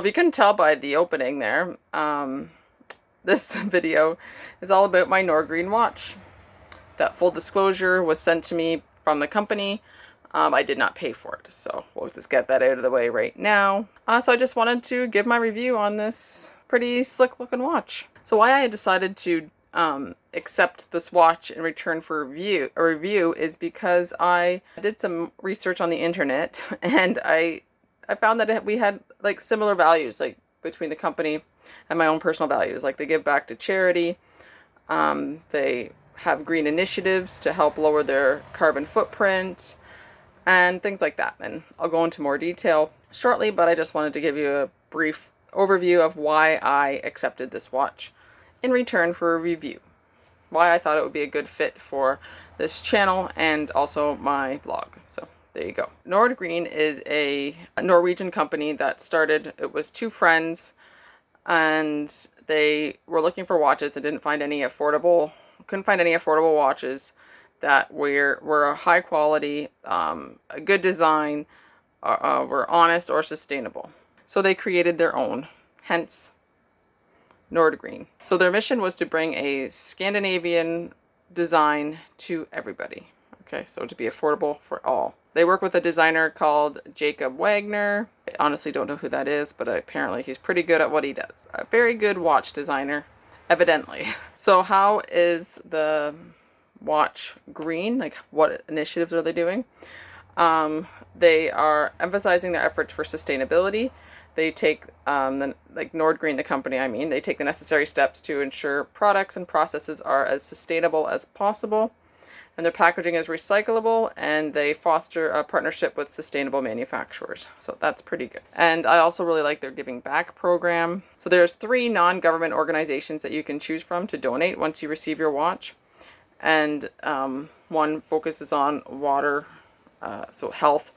if you can tell by the opening there, this video is all about my Nordgreen watch. That full disclosure was sent to me from the company. I did not pay for it, so we'll just get that out of the way right now. So I just wanted to give my review on this pretty slick looking watch. So why I decided to accept this watch in return for a review is because I did some research on the internet, and I found that we had like similar values, like between the company and my own personal values. Like they give back to charity, they have green initiatives to help lower their carbon footprint and things like that. And I'll go into more detail shortly, but I just wanted to give you a brief overview of why I accepted this watch in return for a review. Why I thought it would be a good fit for this channel and also my blog. So there you go. Nordgreen is a Norwegian company that started, it was two friends, and they were looking for watches and couldn't find any affordable watches that were high quality, a good design, were honest or sustainable. So they created their own, hence Nordgreen. So their mission was to bring a Scandinavian design to everybody. Okay, so to be affordable for all. They work with a designer called Jacob Wagner. I honestly don't know who that is, but apparently he's pretty good at what he does. A very good watch designer, evidently. So how is the watch green? Like, what initiatives are they doing? They are emphasizing their efforts for sustainability. They take, like Nordgreen, the company, they take the necessary steps to ensure products and processes are as sustainable as possible. And their packaging is recyclable, and they foster a partnership with sustainable manufacturers. So that's pretty good. And I also really like their giving back program. So there's 3 non-government organizations that you can choose from to donate once you receive your watch. And one focuses on water, so health,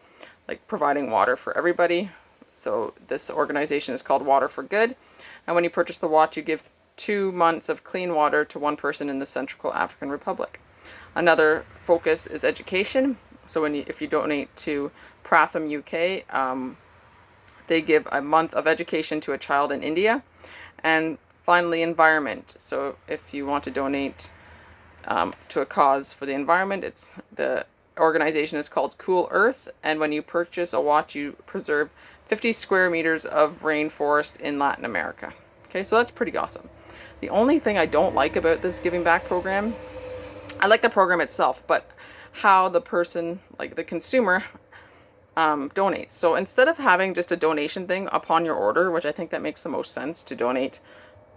like providing water for everybody. So this organization is called Water for Good. And when you purchase the watch, you give 2 months of clean water to one person in the Central African Republic. Another focus is education. So if you donate to Pratham UK, they give a month of education to a child in India. And finally, environment. So if you want to donate to a cause for the environment, the organization is called Cool Earth. And when you purchase a watch, you preserve 50 square meters of rainforest in Latin America. Okay, so that's pretty awesome. The only thing I don't like about this giving back program, I like the program itself, but how the person, like the consumer, donates. So instead of having just a donation thing upon your order, which I think that makes the most sense to donate,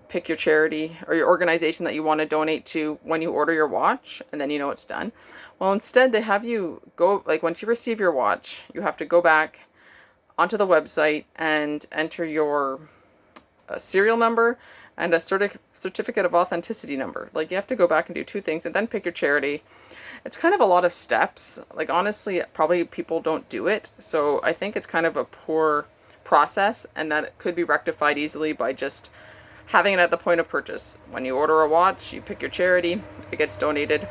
pick your charity or your organization that you want to donate to when you order your watch, and then you know it's done. Well, instead they have you go, like once you receive your watch, you have to go back onto the website and enter your serial number and a certificate of authenticity number. Like you have to go back and do 2 things and then pick your charity. It's kind of a lot of steps. Like honestly, probably people don't do it. So I think it's kind of a poor process, and that it could be rectified easily by just having it at the point of purchase. When you order a watch, you pick your charity, it gets donated,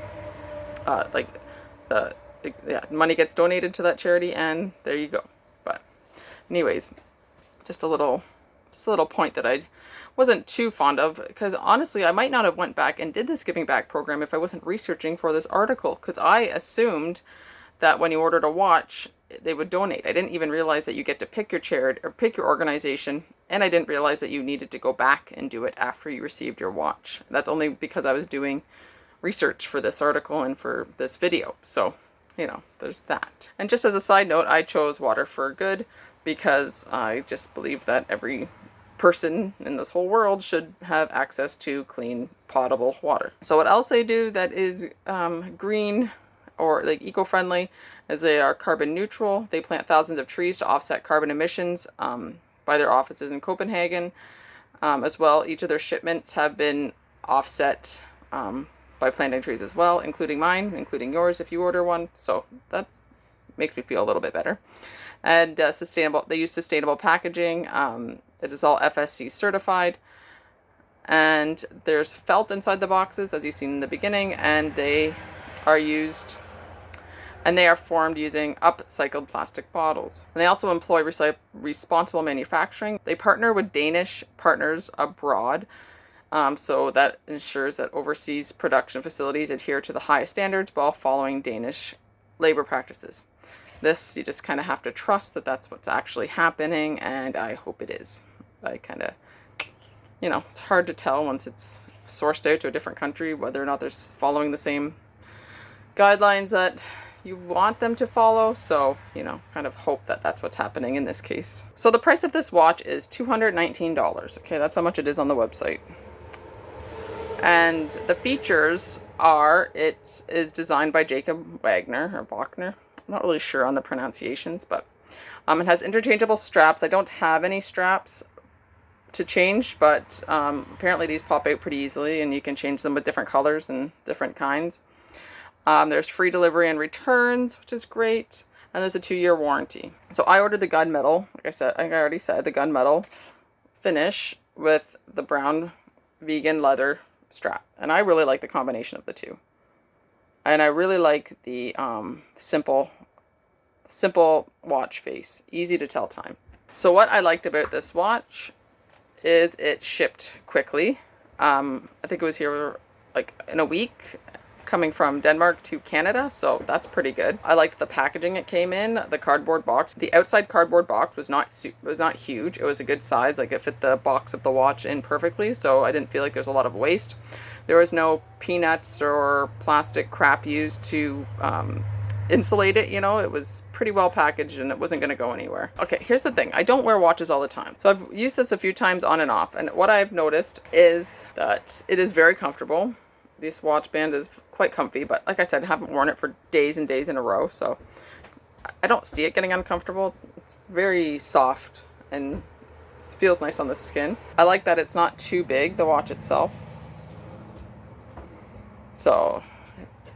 money gets donated to that charity, and there you go. But anyways, just a little point that I wasn't too fond of, because honestly I might not have went back and did this giving back program if I wasn't researching for this article, because I assumed that when you ordered a watch they would donate. I didn't even realize that you get to pick your charity or pick your organization, and I didn't realize that you needed to go back and do it after you received your watch. That's only because I was doing research for this article and for this video. So there's that. And just as a side note, I chose Water for Good because I just believe that every person in this whole world should have access to clean, potable water. So what else they do that is green or like eco-friendly is they are carbon neutral. They plant thousands of trees to offset carbon emissions by their offices in Copenhagen. As well, each of their shipments have been offset by planting trees as well, including mine, including yours if you order one. So that makes me feel a little bit better. And sustainable. They use sustainable packaging. It is all FSC certified, and there's felt inside the boxes, as you've seen in the beginning, and they are used and they are formed using upcycled plastic bottles. And they also employ responsible manufacturing. They partner with Danish partners abroad, so that ensures that overseas production facilities adhere to the highest standards while following Danish labor practices. This, you just kind of have to trust that that's what's actually happening, and I hope it is. I kind of, it's hard to tell once it's sourced out to a different country whether or not they're following the same guidelines that you want them to follow. So, kind of hope that that's what's happening in this case. So the price of this watch is $219. Okay, that's how much it is on the website. And the features are, it is designed by Jacob Wagner, or Wagner. I'm not really sure on the pronunciations, but it has interchangeable straps. I don't have any straps to change, but apparently these pop out pretty easily, and you can change them with different colors and different kinds. There's free delivery and returns, which is great, and there's a 2-year warranty. So I ordered the gunmetal, like I already said, the gunmetal finish with the brown vegan leather strap, and I really like the combination of the two. And I really like the simple watch face, easy to tell time. So what I liked about this watch is it shipped quickly. I think it was here like in a week, coming from Denmark to Canada, so that's pretty good. I liked the packaging it came in, the cardboard box. The outside cardboard box was not huge. It was a good size, like it fit the box of the watch in perfectly, so I didn't feel like there's a lot of waste. There was no peanuts or plastic crap used to insulate it, it was pretty well packaged and it wasn't going to go anywhere. Okay, here's the thing. I don't wear watches all the time. So I've used this a few times on and off, and what I've noticed is that it is very comfortable. This watch band is quite comfy, but like I said, I haven't worn it for days and days in a row, so I don't see it getting uncomfortable. It's very soft and feels nice on the skin. I like that it's not too big, the watch itself. So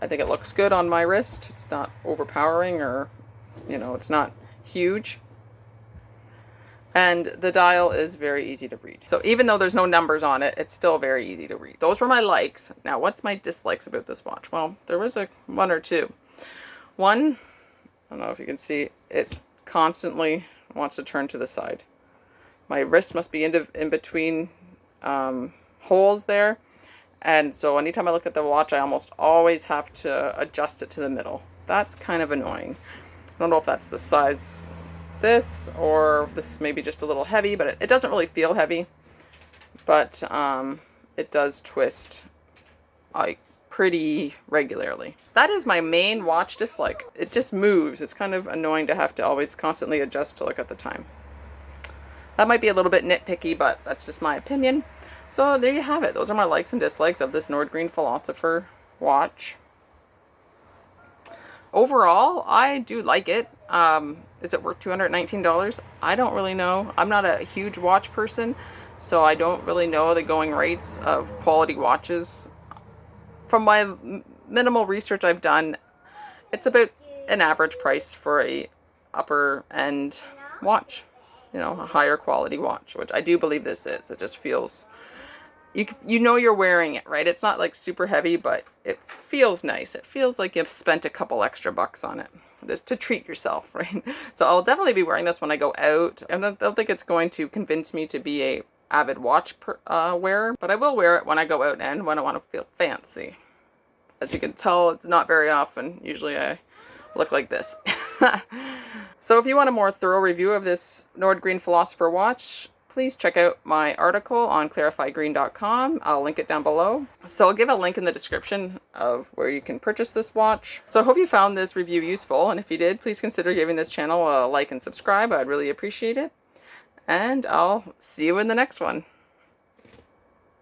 I think it looks good on my wrist. It's not overpowering, or, it's not huge. And the dial is very easy to read. So even though there's no numbers on it, it's still very easy to read. Those were my likes. Now, what's my dislikes about this watch? Well, there was one or two. One, I don't know if you can see, it constantly wants to turn to the side. My wrist must be in between holes there. And so anytime I look at the watch, I almost always have to adjust it to the middle. That's kind of annoying. I don't know if that's the size this, or if this is maybe just a little heavy, but it doesn't really feel heavy. But it does twist like pretty regularly. That is my main watch dislike. It just moves. It's kind of annoying to have to always constantly adjust to look at the time. That might be a little bit nitpicky, but that's just my opinion. So there you have it. Those are my likes and dislikes of this Nordgreen Philosopher watch. Overall, I do like it. Is it worth $219? I don't really know. I'm not a huge watch person, so I don't really know the going rates of quality watches. From my minimal research I've done, it's about an average price for a upper end watch. A higher quality watch, which I do believe this is. It just feels... You know you're wearing it, right? It's not like super heavy, but it feels nice. It feels like you've spent a couple extra bucks on it just to treat yourself, right? So I'll definitely be wearing this when I go out. I don't think it's going to convince me to be a avid watch wearer, but I will wear it when I go out and when I want to feel fancy. As you can tell, it's not very often. Usually I look like this. So if you want a more thorough review of this Nordgreen Philosopher watch, please check out my article on clarifygreen.com. I'll link it down below. So I'll give a link in the description of where you can purchase this watch. So I hope you found this review useful, and if you did, please consider giving this channel a like and subscribe. I'd really appreciate it. And I'll see you in the next one.